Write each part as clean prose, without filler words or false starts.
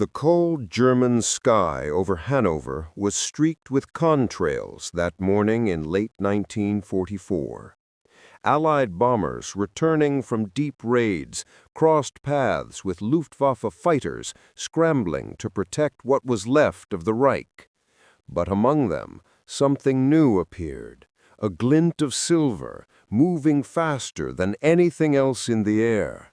The cold German sky over Hanover was streaked with contrails that morning in late 1944. Allied bombers returning from deep raids crossed paths with Luftwaffe fighters scrambling to protect what was left of the Reich. But among them, something new appeared, a glint of silver, moving faster than anything else in the air.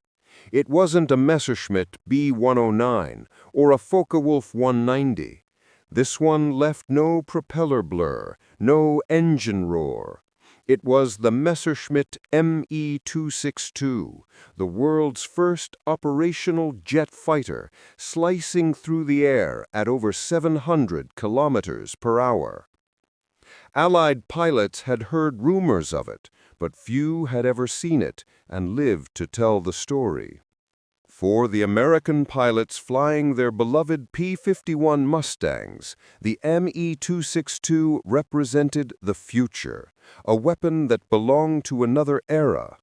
It wasn't a Messerschmitt B-109 or a Focke-Wulf 190. This one left no propeller blur, no engine roar. It was the Messerschmitt Me-262, the world's first operational jet fighter, slicing through the air at over 700 kilometers per hour. Allied pilots had heard rumors of it, but few had ever seen it and lived to tell the story. For the American pilots flying their beloved P-51 Mustangs, the Me-262 represented the future, a weapon that belonged to another era.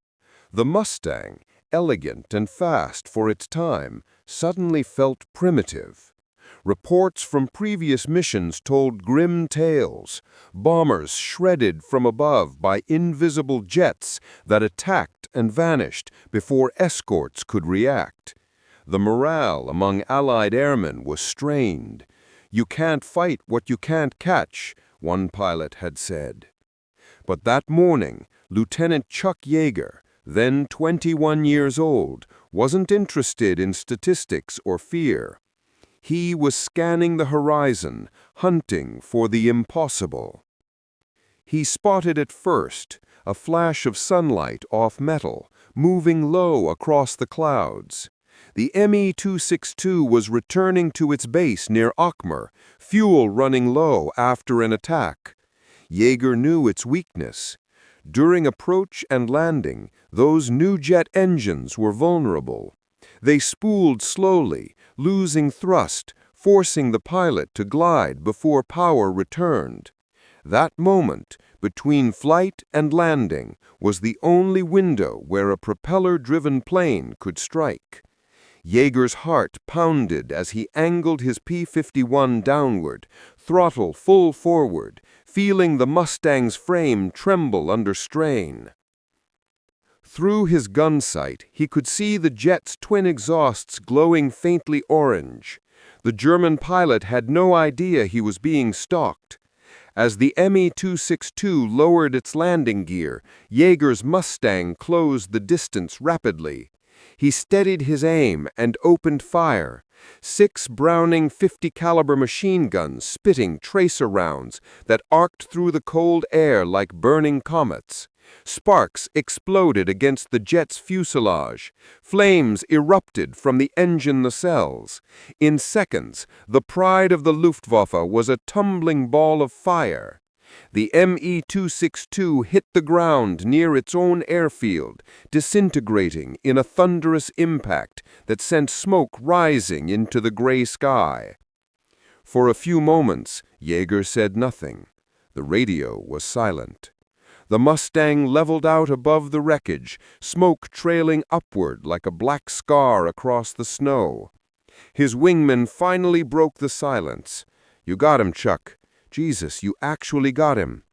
The Mustang, elegant and fast for its time, suddenly felt primitive. Reports from previous missions told grim tales, bombers shredded from above by invisible jets that attacked and vanished before escorts could react. The morale among Allied airmen was strained. "You can't fight what you can't catch," one pilot had said. But that morning, Lieutenant Chuck Yeager, then 21 years old, wasn't interested in statistics or fear. He was scanning the horizon, hunting for the impossible. He spotted it first, a flash of sunlight off metal, moving low across the clouds. The Me-262 was returning to its base near Akmer, fuel running low after an attack. Yeager knew its weakness. During approach and landing, those new jet engines were vulnerable. They spooled slowly, losing thrust, forcing the pilot to glide before power returned. That moment, between flight and landing, was the only window where a propeller-driven plane could strike. Yeager's heart pounded as he angled his P-51 downward, throttle full forward, feeling the Mustang's frame tremble under strain. Through his gun sight, he could see the jet's twin exhausts glowing faintly orange. The German pilot had no idea he was being stalked. As the Me-262 lowered its landing gear, Yeager's Mustang closed the distance rapidly. He steadied his aim and opened fire. 6 Browning .50 caliber machine guns spitting tracer rounds that arced through the cold air like burning comets. Sparks exploded against the jet's fuselage. Flames erupted from the engine nacelles. In seconds, the pride of the Luftwaffe was a tumbling ball of fire. The Me-262 hit the ground near its own airfield, disintegrating in a thunderous impact that sent smoke rising into the gray sky. For a few moments, Yeager said nothing. The radio was silent. The Mustang leveled out above the wreckage, smoke trailing upward like a black scar across the snow. His wingman finally broke the silence. "You got him, Chuck. Jesus, you actually got him."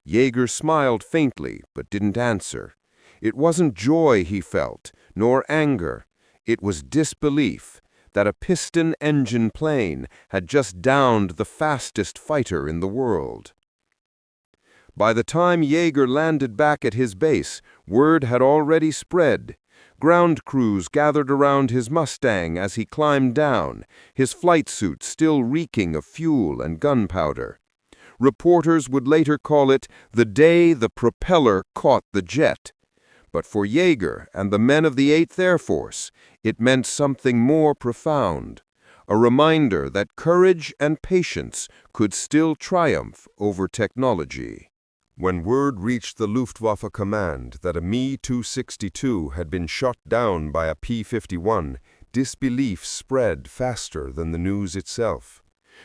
Yeager smiled faintly, but didn't answer. It wasn't joy he felt, nor anger. It was disbelief that a piston-engine plane had just downed the fastest fighter in the world. By the time Yeager landed back at his base, word had already spread. Ground crews gathered around his Mustang as he climbed down, his flight suit still reeking of fuel and gunpowder. Reporters would later call it the day the propeller caught the jet. But for Yeager and the men of the 8th Air Force, it meant something more profound, a reminder that courage and patience could still triumph over technology. When word reached the Luftwaffe command that a Me-262 had been shot down by a P-51, disbelief spread faster than the news itself.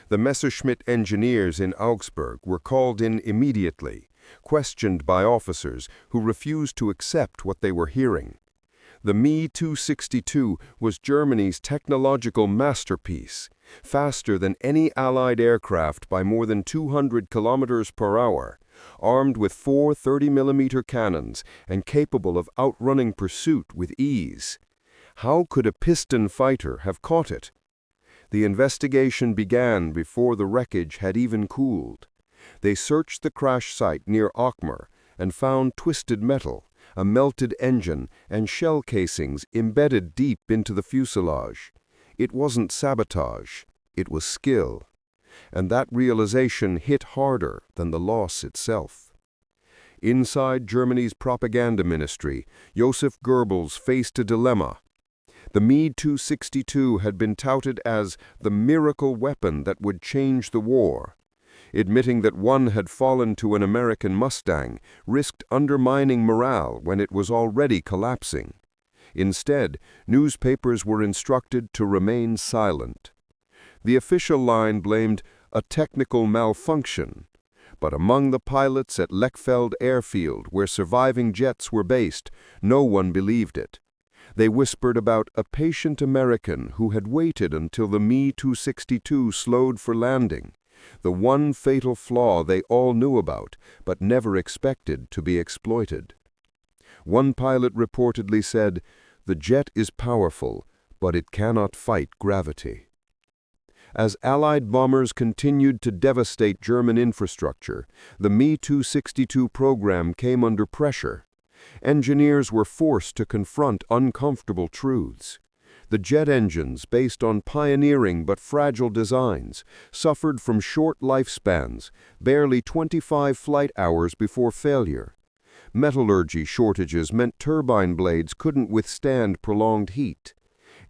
The Messerschmitt engineers in Augsburg were called in immediately, questioned by officers who refused to accept what they were hearing. The Me-262 was Germany's technological masterpiece, faster than any Allied aircraft by more than 200 kilometers per hour, armed with four 30mm cannons and capable of outrunning pursuit with ease. How could a piston fighter have caught it? The investigation began before the wreckage had even cooled. They searched the crash site near Okmar and found twisted metal, a melted engine, and shell casings embedded deep into the fuselage. It wasn't sabotage, it was skill. And that realization hit harder than the loss itself. Inside Germany's propaganda ministry, Joseph Goebbels faced a dilemma. The Me-262 had been touted as the miracle weapon that would change the war. Admitting that one had fallen to an American Mustang risked undermining morale when it was already collapsing. Instead, newspapers were instructed to remain silent. The official line blamed a technical malfunction, but among the pilots at Lechfeld Airfield, where surviving jets were based, no one believed it. They whispered about a patient American who had waited until the Me-262 slowed for landing, the one fatal flaw they all knew about but never expected to be exploited. One pilot reportedly said, "The jet is powerful, but it cannot fight gravity." As Allied bombers continued to devastate German infrastructure, the Me-262 program came under pressure. Engineers were forced to confront uncomfortable truths. The jet engines, based on pioneering but fragile designs, suffered from short lifespans, barely 25 flight hours before failure. Metallurgy shortages meant turbine blades couldn't withstand prolonged heat.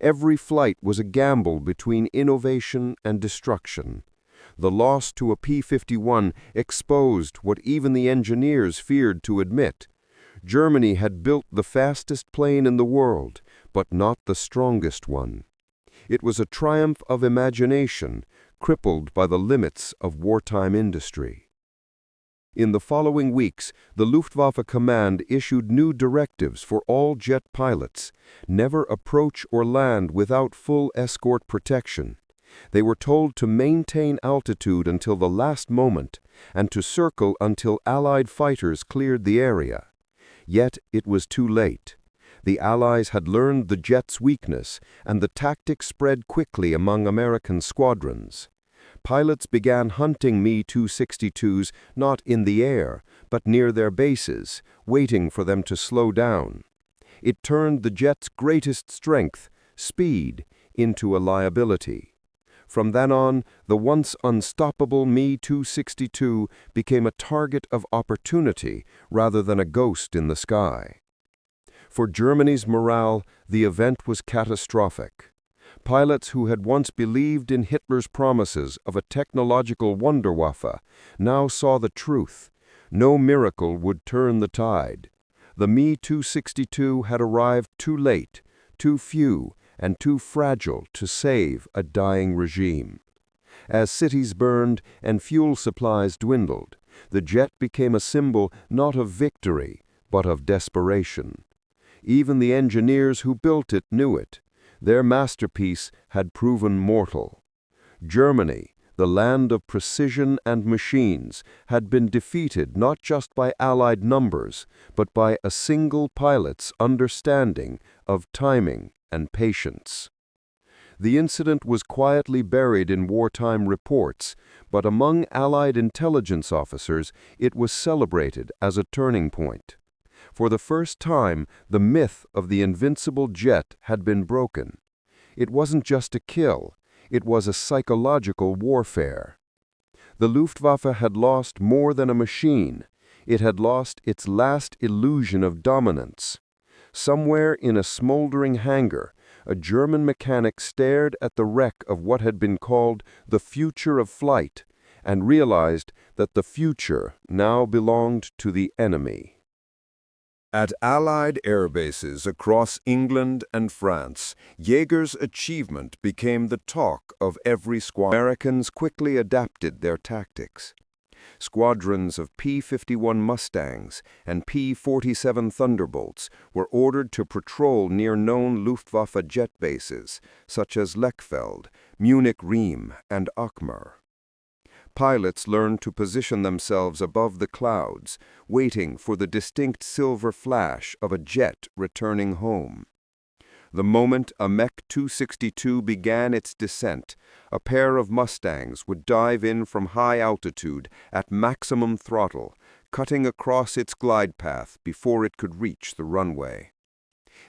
Every flight was a gamble between innovation and destruction. The loss to a P-51 exposed what even the engineers feared to admit. Germany had built the fastest plane in the world, but not the strongest one. It was a triumph of imagination, crippled by the limits of wartime industry. In the following weeks, the Luftwaffe command issued new directives for all jet pilots: never approach or land without full escort protection. They were told to maintain altitude until the last moment and to circle until Allied fighters cleared the area. Yet it was too late. The Allies had learned the jet's weakness, and the tactic spread quickly among American squadrons. Pilots began hunting Me-262s not in the air, but near their bases, waiting for them to slow down. It turned the jet's greatest strength, speed, into a liability. From then on, the once unstoppable Me-262 became a target of opportunity rather than a ghost in the sky. For Germany's morale, the event was catastrophic. Pilots who had once believed in Hitler's promises of a technological Wunderwaffe now saw the truth. No miracle would turn the tide. The Me-262 had arrived too late, too few, and too fragile to save a dying regime. As cities burned and fuel supplies dwindled, the jet became a symbol not of victory, but of desperation. Even the engineers who built it knew it. Their masterpiece had proven mortal. Germany, the land of precision and machines, had been defeated not just by Allied numbers, but by a single pilot's understanding of timing and patience. The incident was quietly buried in wartime reports, but among Allied intelligence officers it was celebrated as a turning point. For the first time, the myth of the invincible jet had been broken. It wasn't just a kill, it was a psychological warfare. The Luftwaffe had lost more than a machine. It had lost its last illusion of dominance. Somewhere in a smoldering hangar, a German mechanic stared at the wreck of what had been called the future of flight and realized that the future now belonged to the enemy. At Allied air bases across England and France, Yeager's achievement became the talk of every squadron. Americans quickly adapted their tactics. Squadrons of P-51 Mustangs and P-47 Thunderbolts were ordered to patrol near known Luftwaffe jet bases, such as Lechfeld, Munich-Riem, and Akmar. Pilots learned to position themselves above the clouds, waiting for the distinct silver flash of a jet returning home. The moment a Mech 262 began its descent, a pair of Mustangs would dive in from high altitude at maximum throttle, cutting across its glide path before it could reach the runway.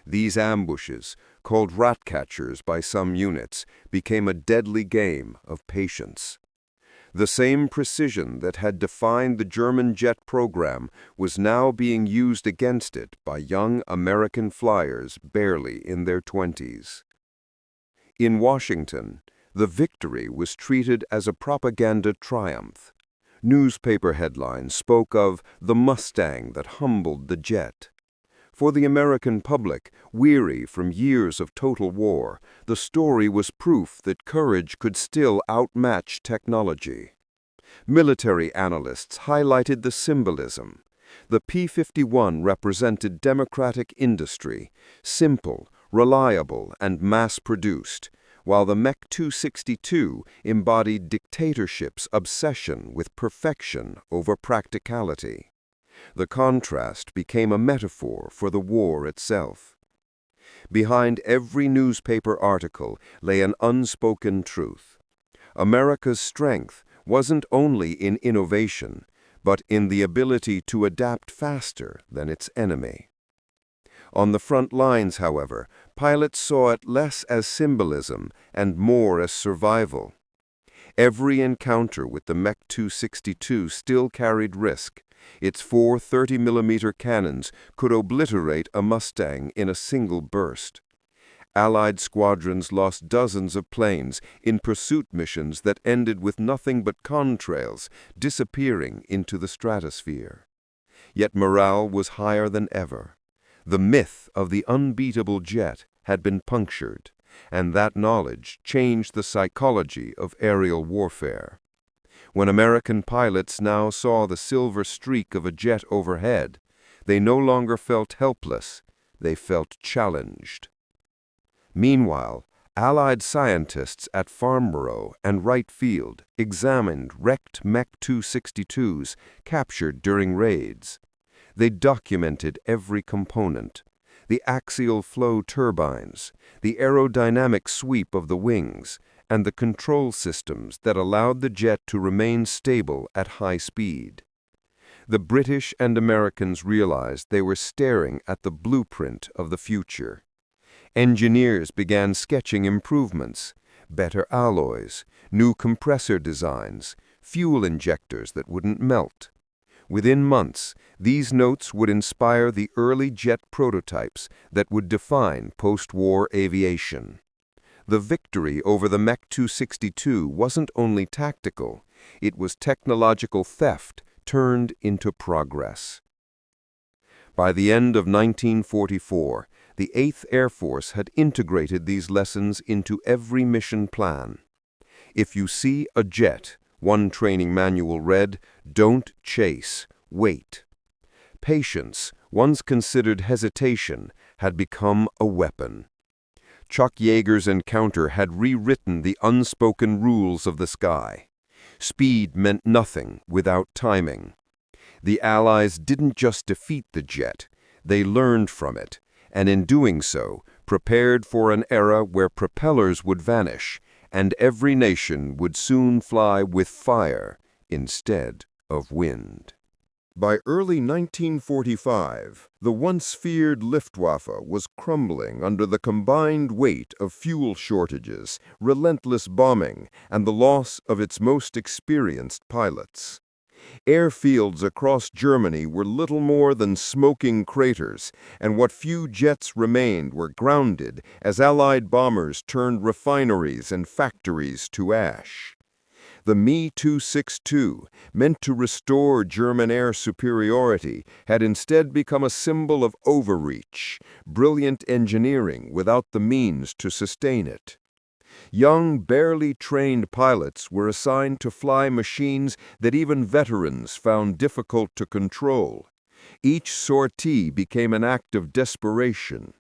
These ambushes, called rat catchers by some units, became a deadly game of patience. The same precision that had defined the German jet program was now being used against it by young American flyers barely in their 20s. In Washington, the victory was treated as a propaganda triumph. Newspaper headlines spoke of the Mustang that humbled the jet. For the American public, weary from years of total war, the story was proof that courage could still outmatch technology. Military analysts highlighted the symbolism. The P-51 represented democratic industry, simple, reliable, and mass-produced, while the Mech 262 embodied dictatorship's obsession with perfection over practicality. The contrast became a metaphor for the war itself. Behind every newspaper article lay an unspoken truth. America's strength wasn't only in innovation, but in the ability to adapt faster than its enemy. On the front lines, however, pilots saw it less as symbolism and more as survival. Every encounter with the Mech 262 still carried risk. Its 4 30mm cannons could obliterate a Mustang in a single burst. Allied squadrons lost dozens of planes in pursuit missions that ended with nothing but contrails disappearing into the stratosphere. Yet morale was higher than ever. The myth of the unbeatable jet had been punctured, and that knowledge changed the psychology of aerial warfare. When American pilots now saw the silver streak of a jet overhead, they no longer felt helpless, they felt challenged. Meanwhile, Allied scientists at Farnborough and Wright Field examined wrecked Mech 262s captured during raids. They documented every component: the axial flow turbines, the aerodynamic sweep of the wings, and the control systems that allowed the jet to remain stable at high speed. The British and Americans realized they were staring at the blueprint of the future. Engineers began sketching improvements: better alloys, new compressor designs, fuel injectors that wouldn't melt. Within months, these notes would inspire the early jet prototypes that would define post-war aviation. The victory over the Mech 262 wasn't only tactical, it was technological theft turned into progress. By the end of 1944, the 8th Air Force had integrated these lessons into every mission plan. If you see a jet, one training manual read, "Don't chase, wait." Patience, once considered hesitation, had become a weapon. Chuck Yeager's encounter had rewritten the unspoken rules of the sky. Speed meant nothing without timing. The Allies didn't just defeat the jet, they learned from it, and in doing so, prepared for an era where propellers would vanish, and every nation would soon fly with fire instead of wind. By early 1945, the once feared Luftwaffe was crumbling under the combined weight of fuel shortages, relentless bombing, and the loss of its most experienced pilots. Airfields across Germany were little more than smoking craters, and what few jets remained were grounded as Allied bombers turned refineries and factories to ash. The Me 262, meant to restore German air superiority, had instead become a symbol of overreach, brilliant engineering without the means to sustain it. Young, barely trained pilots were assigned to fly machines that even veterans found difficult to control. Each sortie became an act of desperation.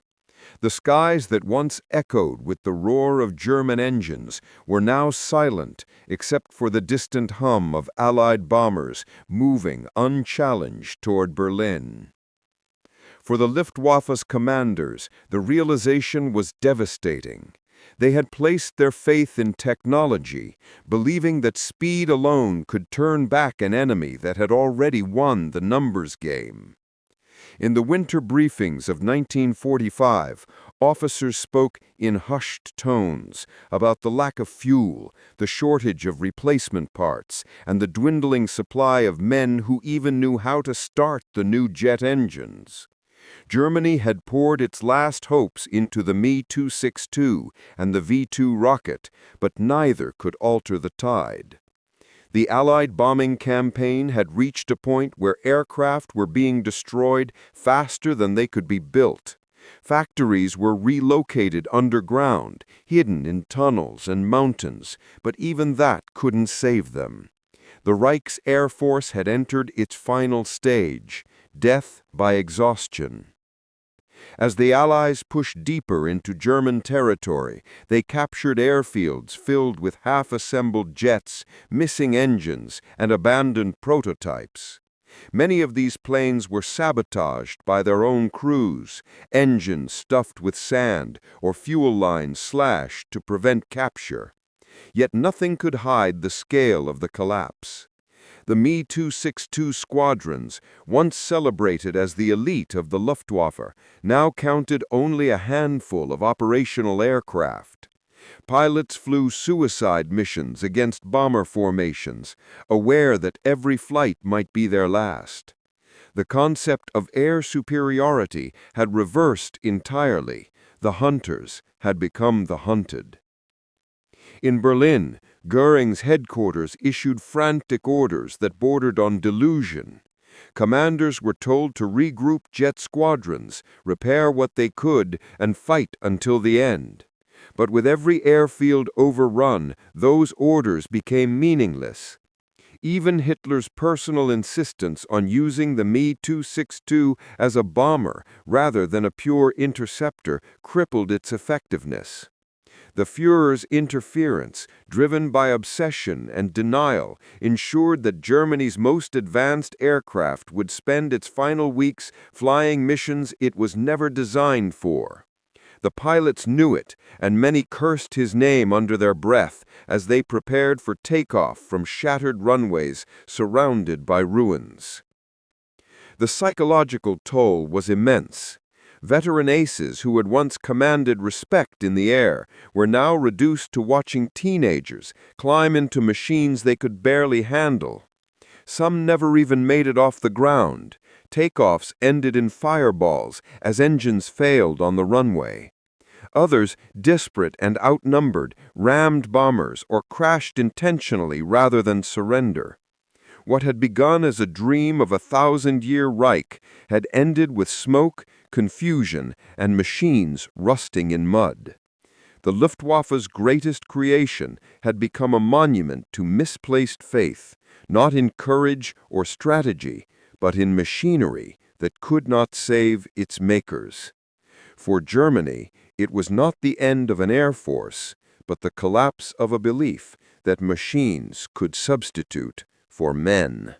The skies that once echoed with the roar of German engines were now silent except for the distant hum of Allied bombers moving unchallenged toward Berlin. For the Luftwaffe's commanders, the realization was devastating. They had placed their faith in technology, believing that speed alone could turn back an enemy that had already won the numbers game. In the winter briefings of 1945, officers spoke in hushed tones about the lack of fuel, the shortage of replacement parts, and the dwindling supply of men who even knew how to start the new jet engines. Germany had poured its last hopes into the Me-262 and the V-2 rocket, but neither could alter the tide. The Allied bombing campaign had reached a point where aircraft were being destroyed faster than they could be built. Factories were relocated underground, hidden in tunnels and mountains, but even that couldn't save them. The Reich's Air Force had entered its final stage, death by exhaustion. As the Allies pushed deeper into German territory, they captured airfields filled with half-assembled jets, missing engines, and abandoned prototypes. Many of these planes were sabotaged by their own crews, engines stuffed with sand or fuel lines slashed to prevent capture. Yet nothing could hide the scale of the collapse. The Me-262 squadrons, once celebrated as the elite of the Luftwaffe, now counted only a handful of operational aircraft. Pilots flew suicide missions against bomber formations, aware that every flight might be their last. The concept of air superiority had reversed entirely. The hunters had become the hunted. In Berlin, Goering's headquarters issued frantic orders that bordered on delusion. Commanders were told to regroup jet squadrons, repair what they could, and fight until the end. But with every airfield overrun, those orders became meaningless. Even Hitler's personal insistence on using the Me-262 as a bomber rather than a pure interceptor crippled its effectiveness. The Führer's interference, driven by obsession and denial, ensured that Germany's most advanced aircraft would spend its final weeks flying missions it was never designed for. The pilots knew it, and many cursed his name under their breath as they prepared for takeoff from shattered runways surrounded by ruins. The psychological toll was immense. Veteran aces who had once commanded respect in the air were now reduced to watching teenagers climb into machines they could barely handle. Some never even made it off the ground. Takeoffs ended in fireballs as engines failed on the runway. Others, desperate and outnumbered, rammed bombers or crashed intentionally rather than surrender. What had begun as a dream of a 1,000-year Reich had ended with smoke, confusion, and machines rusting in mud. The Luftwaffe's greatest creation had become a monument to misplaced faith, not in courage or strategy, but in machinery that could not save its makers. For Germany, it was not the end of an air force, but the collapse of a belief that machines could substitute for men.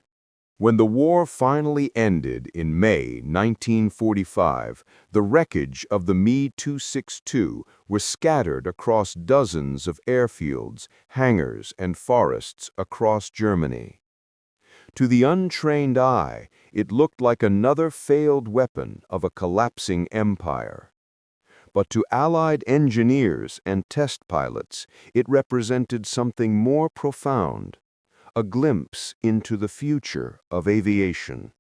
When the war finally ended in May 1945, the wreckage of the Me-262 was scattered across dozens of airfields, hangars, and forests across Germany. To the untrained eye, it looked like another failed weapon of a collapsing empire. But to Allied engineers and test pilots, it represented something more profound. A glimpse into the future of aviation.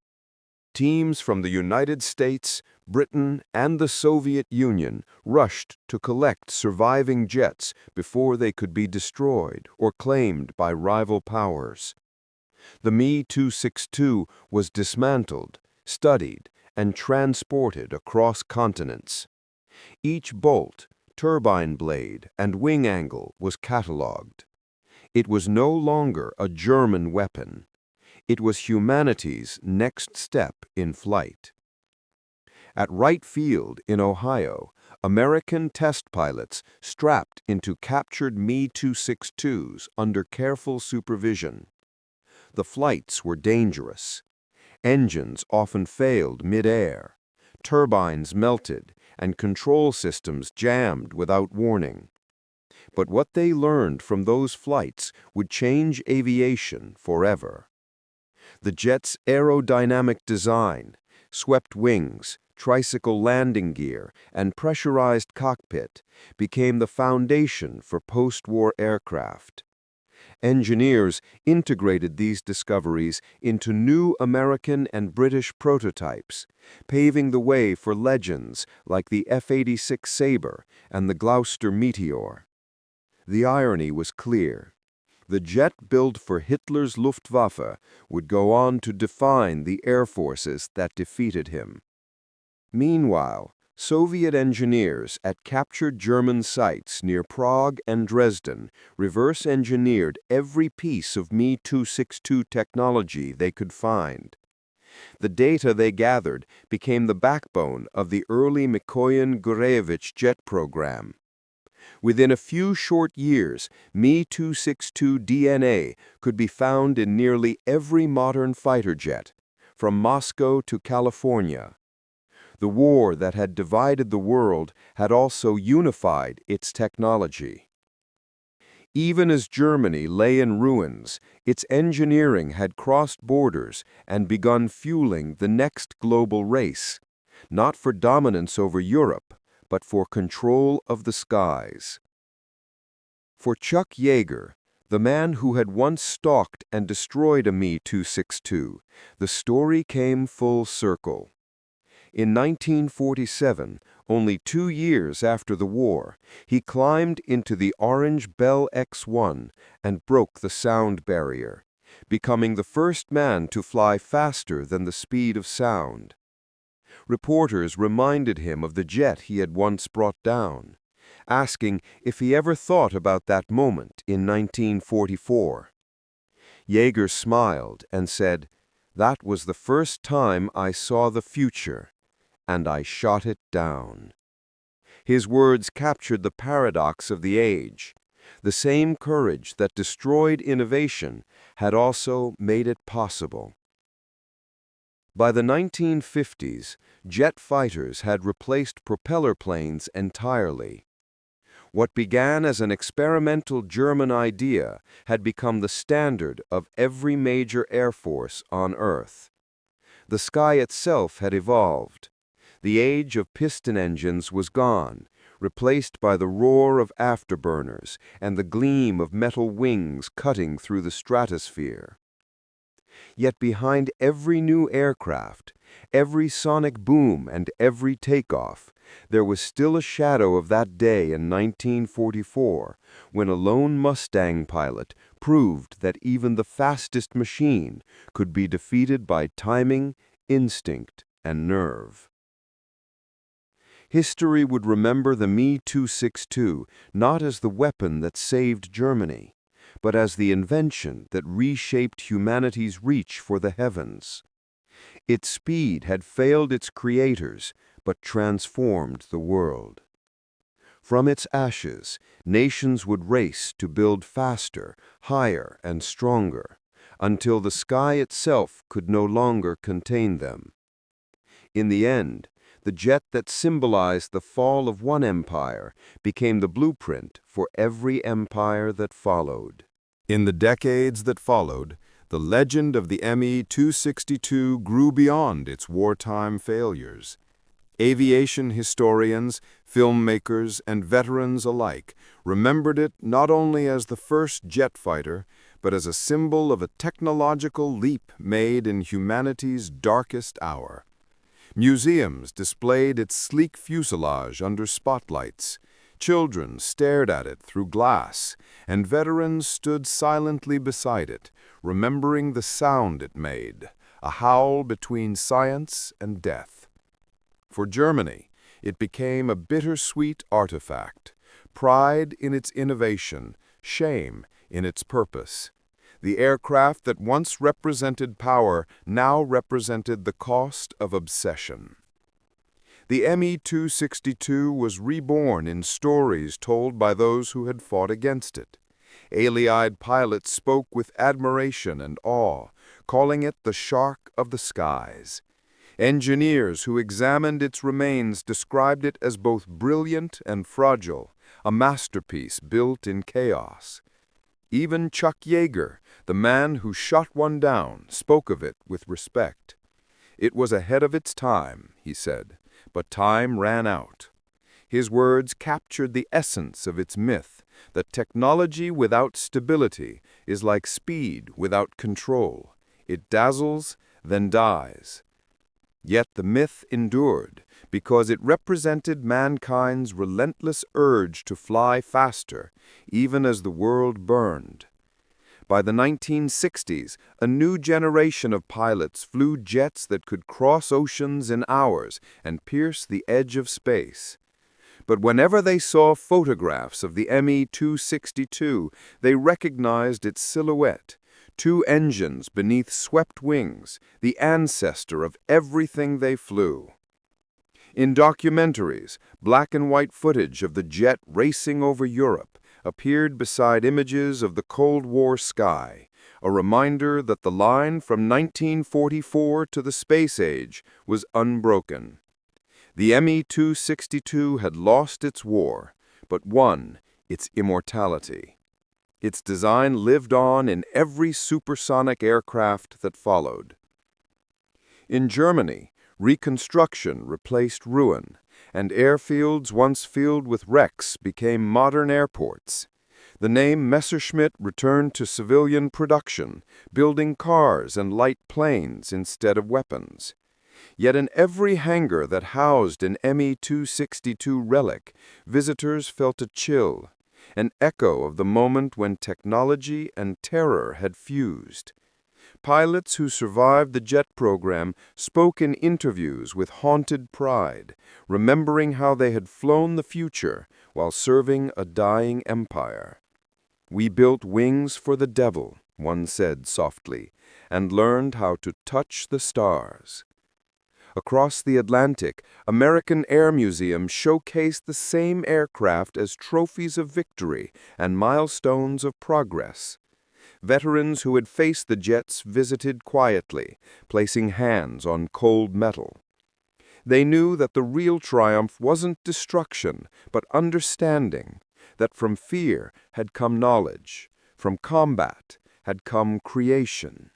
Teams from the United States, Britain, and the Soviet Union rushed to collect surviving jets before they could be destroyed or claimed by rival powers. The Me-262 was dismantled, studied, and transported across continents. Each bolt, turbine blade, and wing angle was catalogued. It was no longer a German weapon. It was humanity's next step in flight. At Wright Field in Ohio, American test pilots strapped into captured Me-262s under careful supervision. The flights were dangerous. Engines often failed mid-air. Turbines melted, and control systems jammed without warning. But what they learned from those flights would change aviation forever. The jet's aerodynamic design, swept wings, tricycle landing gear, and pressurized cockpit became the foundation for post-war aircraft. Engineers integrated these discoveries into new American and British prototypes, paving the way for legends like the F-86 Sabre and the Gloucester Meteor. The irony was clear. The jet built for Hitler's Luftwaffe would go on to define the air forces that defeated him. Meanwhile, Soviet engineers at captured German sites near Prague and Dresden reverse-engineered every piece of Me-262 technology they could find. The data they gathered became the backbone of the early Mikoyan-Gurevich jet program. Within a few short years, Me-262 DNA could be found in nearly every modern fighter jet, from Moscow to California. The war that had divided the world had also unified its technology. Even as Germany lay in ruins, its engineering had crossed borders and begun fueling the next global race, not for dominance over Europe, but for control of the skies. For Chuck Yeager, the man who had once stalked and destroyed a Me-262, the story came full circle. In 1947, only 2 years after the war, he climbed into the orange Bell X-1 and broke the sound barrier, becoming the first man to fly faster than the speed of sound. Reporters reminded him of the jet he had once brought down, asking if he ever thought about that moment in 1944. Yeager smiled and said, "That was the first time I saw the future, and I shot it down." His words captured the paradox of the age. The same courage that destroyed innovation had also made it possible. By the 1950s, jet fighters had replaced propeller planes entirely. What began as an experimental German idea had become the standard of every major air force on Earth. The sky itself had evolved. The age of piston engines was gone, replaced by the roar of afterburners and the gleam of metal wings cutting through the stratosphere. Yet behind every new aircraft, every sonic boom and every takeoff, there was still a shadow of that day in 1944, when a lone Mustang pilot proved that even the fastest machine could be defeated by timing, instinct, and nerve. History would remember the Me-262 not as the weapon that saved Germany, but as the invention that reshaped humanity's reach for the heavens. Its speed had failed its creators, but transformed the world. From its ashes, nations would race to build faster, higher, and stronger, until the sky itself could no longer contain them. In the end, the jet that symbolized the fall of one empire became the blueprint for every empire that followed. In the decades that followed, the legend of the Me-262 grew beyond its wartime failures. Aviation historians, filmmakers, and veterans alike remembered it not only as the first jet fighter, but as a symbol of a technological leap made in humanity's darkest hour. Museums displayed its sleek fuselage under spotlights. Children stared at it through glass, and veterans stood silently beside it, remembering the sound it made, a howl between science and death. For Germany, It became a bittersweet artifact, pride in its innovation, shame in its purpose. The aircraft that once represented power now represented the cost of obsession. The Me-262 was reborn in stories told by those who had fought against it. Allied pilots spoke with admiration and awe, calling it the shark of the skies. Engineers who examined its remains described it as both brilliant and fragile, a masterpiece built in chaos. Even Chuck Yeager, the man who shot one down, spoke of it with respect. It was ahead of its time, he said, but time ran out. His words captured the essence of its myth, that technology without stability is like speed without control. It dazzles, then dies. Yet the myth endured because it represented mankind's relentless urge to fly faster, even as the world burned. By the 1960s, a new generation of pilots flew jets that could cross oceans in hours and pierce the edge of space. But whenever they saw photographs of the Me-262, they recognized its silhouette. Two engines beneath swept wings, the ancestor of everything they flew. In documentaries, black and white footage of the jet racing over Europe appeared beside images of the Cold War sky, a reminder that the line from 1944 to the space age was unbroken. The Me-262 had lost its war, but won its immortality. Its design lived on in every supersonic aircraft that followed. In Germany, reconstruction replaced ruin, and airfields once filled with wrecks became modern airports. The name Messerschmitt returned to civilian production, building cars and light planes instead of weapons. Yet in every hangar that housed an Me-262 relic, visitors felt a chill, an echo of the moment when technology and terror had fused. Pilots who survived the jet program spoke in interviews with haunted pride, remembering how they had flown the future while serving a dying empire. "We built wings for the devil," one said softly, "and learned how to touch the stars." Across the Atlantic, American Air Museums showcased the same aircraft as trophies of victory and milestones of progress. Veterans who had faced the jets visited quietly, placing hands on cold metal. They knew that the real triumph wasn't destruction, but understanding, that from fear had come knowledge, from combat had come creation.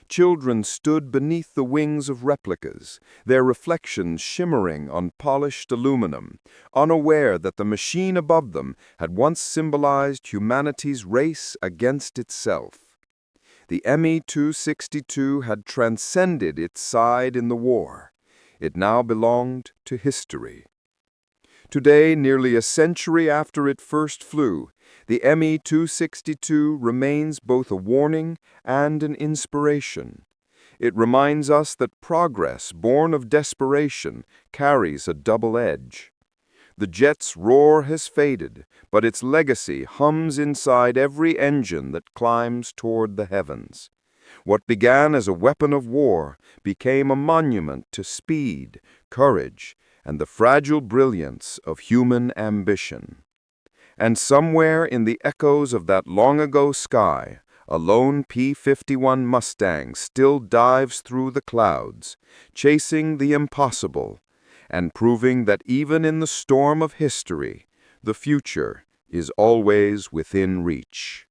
Children stood beneath the wings of replicas, their reflections shimmering on polished aluminum, unaware that the machine above them had once symbolized humanity's race against itself. The Me-262 had transcended its side in the war. It now belonged to history. Today, nearly a century after it first flew, the Me-262 remains both a warning and an inspiration. It reminds us that progress born of desperation carries a double edge. The jet's roar has faded, but its legacy hums inside every engine that climbs toward the heavens. What began as a weapon of war became a monument to speed, courage, and the fragile brilliance of human ambition. And somewhere in the echoes of that long-ago sky, a lone P-51 Mustang still dives through the clouds, chasing the impossible, and proving that even in the storm of history, the future is always within reach.